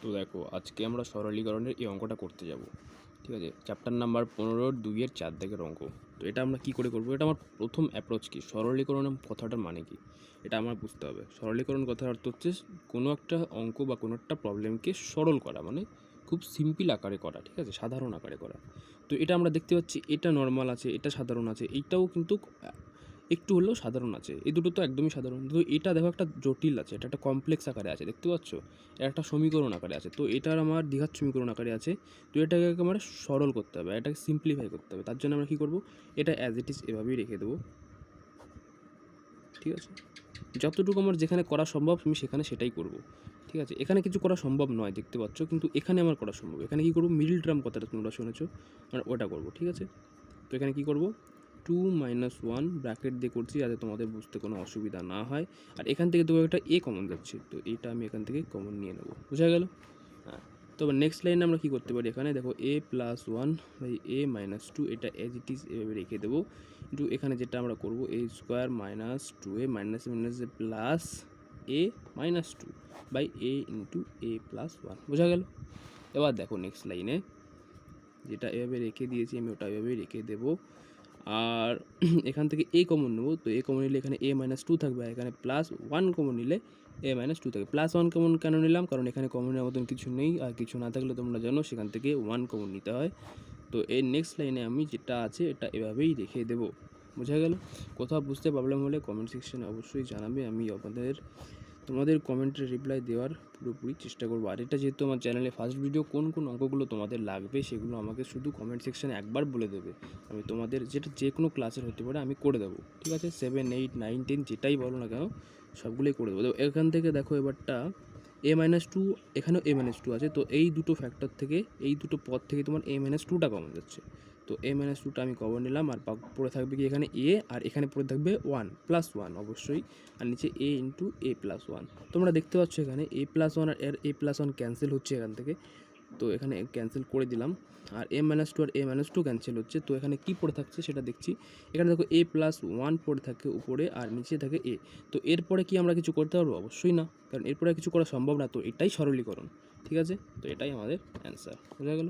তো দেখো আজকে আমরা সরলীকরণের এই অঙ্কটা করতে যাব। ঠিক আছে, চ্যাপ্টার নাম্বার 15 2-এর 4 দাগের অঙ্ক। তো এটা আমরা কি করে করব, এটা আমার প্রথম অ্যাপ্রোচ কি, সরলীকরণ কথাটার মানে কি এটা আমার বুঝতে হবে। সরলীকরণ কথার অর্থ হচ্ছে কোনো একটা অঙ্ক বা কোনো একটা প্রবলেমকে সরল করা, মানে খুব সিম্পল আকারে করা, ঠিক আছে, সাধারণ আকারে করা। তো এটা আমরা দেখতে পাচ্ছি, এটা নর্মাল আছে, এটা সাধারণ আছে, এইটাও কিন্তু একটু হলেও সাধারণ আছে, এই দুটো তো একদমই সাধারণ। তো এটা দেখো একটা জটিল আছে, এটা একটা কমপ্লেক্স আকারে আছে, দেখতে পাচ্ছ, এটা একটা সমীকরণ আকারে আছে। তো এটার আমার দ্বিঘাত সমীকরণ আকারে আছে। তো এটাকে আমার সরল করতে হবে, এটাকে সিম্পলিফাই করতে হবে। তার জন্য আমরা কী করবো, এটা অ্যাজ ইট ইজ এভাবেই রেখে দেবো। ঠিক আছে, যতটুকু আমার যেখানে করা সম্ভব আমি সেখানে সেটাই করব। ঠিক আছে, এখানে কিছু করা সম্ভব নয় দেখতে পাচ্ছ, কিন্তু এখানে আমার করা সম্ভব। এখানে কী করবো, মিডল টার্ম কথাটা তোমরা শুনেছো, আর ওটা করবো। ঠিক আছে, তো এখানে কী করবো, 2 - 1 ব্র্যাকেট দিয়ে করছি যাতে তোমাদের বুঝতে কোনো অসুবিধা না হয়। আর এখান থেকে তো একটা এ কমন যাচ্ছে, তো এইটা আমি এখান থেকে কমন নিয়ে নেবো। বোঝা গেল? হ্যাঁ, তো নেক্সট লাইনে আমরা কী করতে পারি, এখানে দেখো a+1/a-2 এটা এজ ইট ইজ এভাবে রেখে দেবো। কিন্তু এখানে যেটা আমরা করবো a² - 2a প্লাস a-2/a+1। বোঝা গেল? এবার দেখো নেক্সট লাইনে যেটা এভাবে রেখে দিয়েছি আমি ওটা এভাবেই রেখে দেবো। আর এখান থেকে এ কমন নেবো, তো এ কমন নিলে এখানে a-2 থাকবে, আর এখানে +1 কমন নিলে a-2 থাকবে। +1 কমন কেন নিলাম, কারণ এখানে কমনের মতন কিছু নেই, আর কিছু না থাকলে তোমরা জানো সেখান থেকে 1 কমন নিতে হয়। তো এর নেক্সট লাইনে আমি যেটা আছে এটা এভাবেই রেখে দেবো। বোঝা গেল? কোথাও বুঝতে প্রবলেম হলে কমেন্ট সেকশনে অবশ্যই জানাবে, আমি তোমাদের কমেন্টের রিপ্লাই দেওয়ার পুরোপুরি চেষ্টা করবো। আর এটা যেহেতু আমার চ্যানেলে ফার্স্ট ভিডিও, কোন কোন অঙ্কগুলো তোমাদের লাগবে সেগুলো আমাকে শুধু কমেন্ট সেকশানে একবার বলে দেবে, আমি তোমাদের যেটা যে কোনো ক্লাসের হতে পারে আমি করে দেবো। ঠিক আছে, 7, 8, 9, 10 যেটাই বলো না কেন সবগুলোই করে দেবো। তো এখান থেকে দেখো এবারটা a-2, এখানেও a-2 আছে, তো এই দুটো ফ্যাক্টর থেকে, এই দুটো পদ থেকে তোমার a-2টা কমন যাচ্ছে। তো a-2টা আমি কমন নিলাম, আর পড়ে থাকবে কি এখানে a, আর এখানে পড়ে থাকবে 1 +1 অবশ্যই, আর নিচে a × a+1। তোমরা দেখতে পাচ্ছ এখানে a+1 আর a+1 ক্যান্সেল হচ্ছে এখান থেকে, তো এখানে ক্যান্সেল করে দিলাম। আর a-2 আর a-2 ক্যান্সেল হচ্ছে, তো এখানে কি পড়ে থাকছে সেটা দেখছি। এখানে দেখো a+1 পড়ে থাকে উপরে, আর নিচে থাকে a। তো এরপরে কি আমরা কিছু করতে পারবো? অবশ্যই না, কারণ এরপরে কিছু করা সম্ভব না। তো এটাই সরলীকরণ। ঠিক আছে, তো এটাই আমাদের অ্যান্সার। বোঝা গেল?